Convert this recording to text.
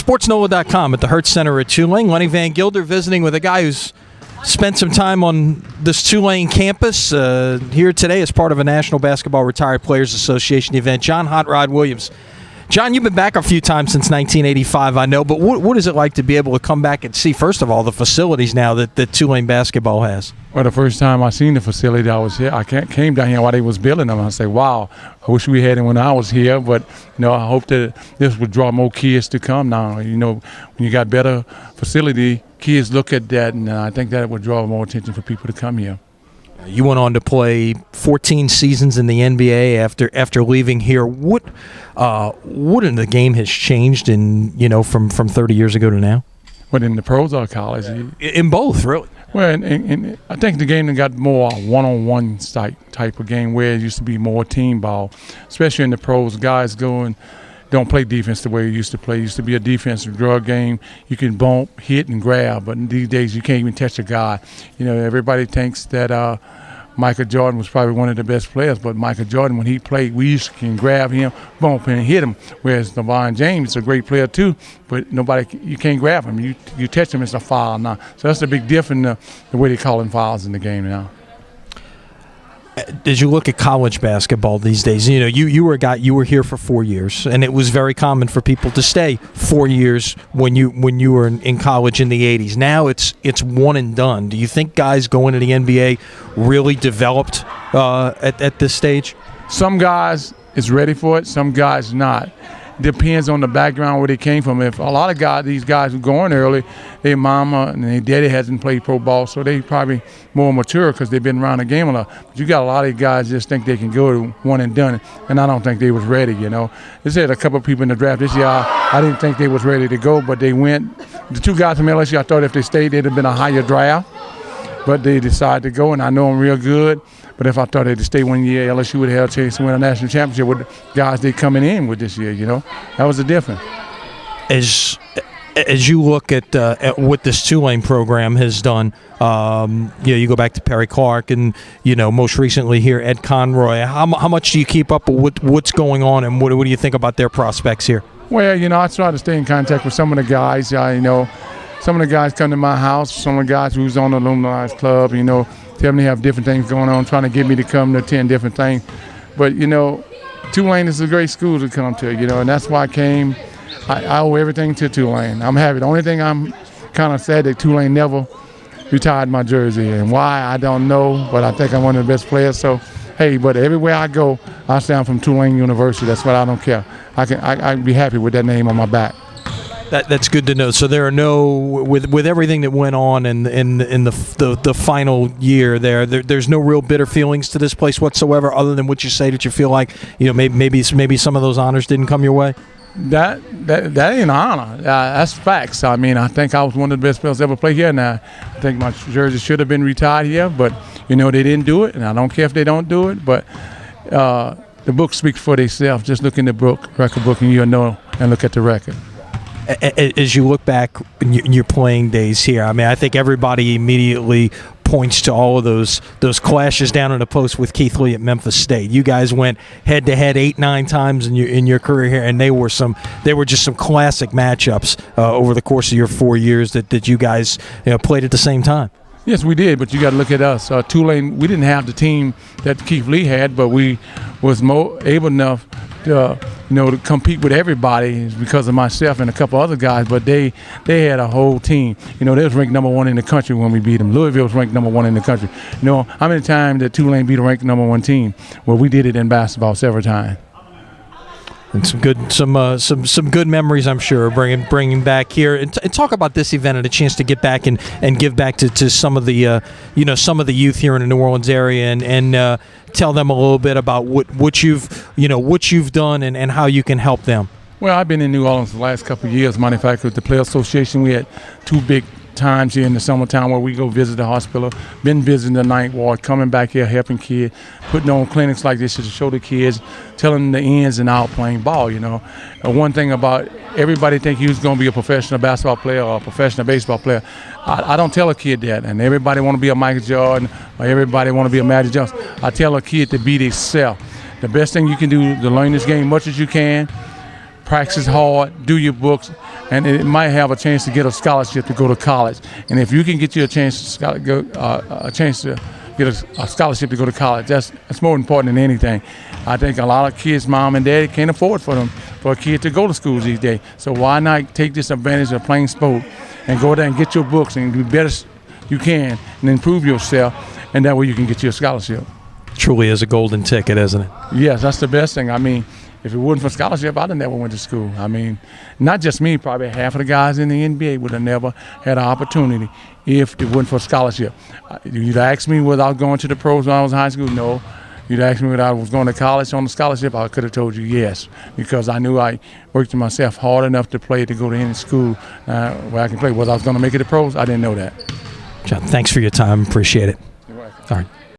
SportsNOLA.com at the Hertz Center at Tulane. Lenny Vangilder visiting with a guy who's spent some time on this Tulane campus here today as part of a National Basketball Retired Players Association event. John Hot Rod Williams. John, you've been back a few times since 1985, I know, but what is it like to be able to come back and see, first of all, the facilities now that Tulane basketball has? Well, the first time I seen the facility, I was here. I came down here while they was building them. I said, wow, I wish we had it when I was here, but, I hope that this would draw more kids to come now. When you got better facility, kids look at that, and I think that would draw more attention for people to come here. You went on to play 14 seasons in the NBA after leaving here. What in the game has changed from 30 years ago to now? What, in the pros or college? In both, really. Well, and I think the game got more one-on-one type of game where it used to be more team ball, especially in the pros. Guys don't play defense the way it used to play. It used to be a defensive drug game. You can bump, hit, and grab, but these days you can't even touch a guy. Everybody thinks that Michael Jordan was probably one of the best players, but Michael Jordan, when he played, we used to grab him, bump, and hit him, whereas LeBron James is a great player too, but you can't grab him. You touch him, it's a foul now. So that's the big difference the way they call him fouls in the game now. As you look at college basketball these days, you were a guy. You were here for 4 years, and it was very common for people to stay 4 years when you were in college in the 80s. Now it's one and done. Do you think guys going to the NBA really developed at this stage? Some guys is ready for it. Some guys not. Depends on the background where they came from. If a lot of these guys who going early, their mama and their daddy hasn't played pro ball, so they probably more mature because they've been around the game a lot. But you got a lot of guys just think they can go to one and done, and I don't think they was ready. They said a couple of people in the draft this year. I didn't think they was ready to go, but they went. The two guys from LSU, I thought if they stayed, they'd have been a higher draft, but they decided to go, and I know them real good. But if I thought they'd stay 1 year, LSU would have had a chance to win a national championship with the guys they coming in with this year, That was the difference. As you look at what this Tulane program has done, you go back to Perry Clark and, most recently here, Ed Conroy. How much do you keep up with what's going on, and what do you think about their prospects here? Well, I try to stay in contact with some of the guys. Some of the guys come to my house, some of the guys who's on the Alumni Club, tell me they have different things going on, trying to get me to come to attend different things. But, Tulane is a great school to come to, and that's why I came. I owe everything to Tulane. I'm happy. The only thing I'm kind of sad that Tulane never retired my jersey, and why, I don't know, but I think I'm one of the best players. So, hey, but everywhere I go, I say I'm from Tulane University. That's what I don't care. I'd be happy with that name on my back. That's good to know. So there are with everything that went on in the final year there's no real bitter feelings to this place whatsoever, other than what you say that you feel like maybe some of those honors didn't come your way. That ain't an honor. That's facts. I think I was one of the best players ever played here. Now I think my jersey should have been retired here, but they didn't do it, and I don't care if they don't do it. But the book speaks for themselves. Just look in the record book, and you'll know, and look at the record. As you look back in your playing days here, I think everybody immediately points to all of those clashes down in the post with Keith Lee at Memphis State. You guys went head-to-head 8-9 times in your career here, and they were just some classic matchups over the course of your 4 years that you guys played at the same time. Yes, we did, but you got to look at us. Tulane, we didn't have the team that Keith Lee had, but we was able enough to compete with everybody because of myself and a couple other guys. But they had a whole team. They was ranked number 1 in the country when we beat them. Louisville was ranked number 1 in the country. How many times did Tulane beat a ranked number 1 team? Well, we did it in basketball several times. And some good memories, I'm sure, bringing back here and talk about this event and a chance to get back and give back to some of the some of the youth here in the New Orleans area and tell them a little bit about what you've done and how you can help them. Well, I've been in New Orleans the last couple of years. Matter of fact, with the Player Association, we had 2 big times here in the summertime where we go visit the hospital, been visiting the ninth ward, coming back here, helping kids, putting on clinics like this to show the kids, telling them the ins and out playing ball, One thing about everybody think he was going to be a professional basketball player or a professional baseball player. I don't tell a kid that, and everybody want to be a Michael Jordan or everybody want to be a Magic Johnson. I tell a kid to be themselves. The best thing you can do is to learn this game as much as you can, practice hard, do your books, and it might have a chance to get a scholarship to go to college. And if you can get you a chance to get a scholarship to go to college, that's more important than anything. I think a lot of kids, mom and dad, can't afford for a kid to go to schools these days. So why not take this advantage of playing sport and go there and get your books and do better you can and improve yourself, and that way you can get you a scholarship. Truly is a golden ticket, isn't it? Yes, that's the best thing. I mean, if it wasn't for scholarship, I'd have never went to school. I mean, not just me, probably half of the guys in the NBA would have never had an opportunity if it wasn't for scholarship. You'd ask me whether I was going to the pros when I was in high school, no. You'd ask me whether I was going to college on a scholarship, I could have told you yes, because I knew I worked myself hard enough to play to go to any school where I can play. Whether I was going to make it to pros, I didn't know that. John, thanks for your time. Appreciate it. You're welcome. All right.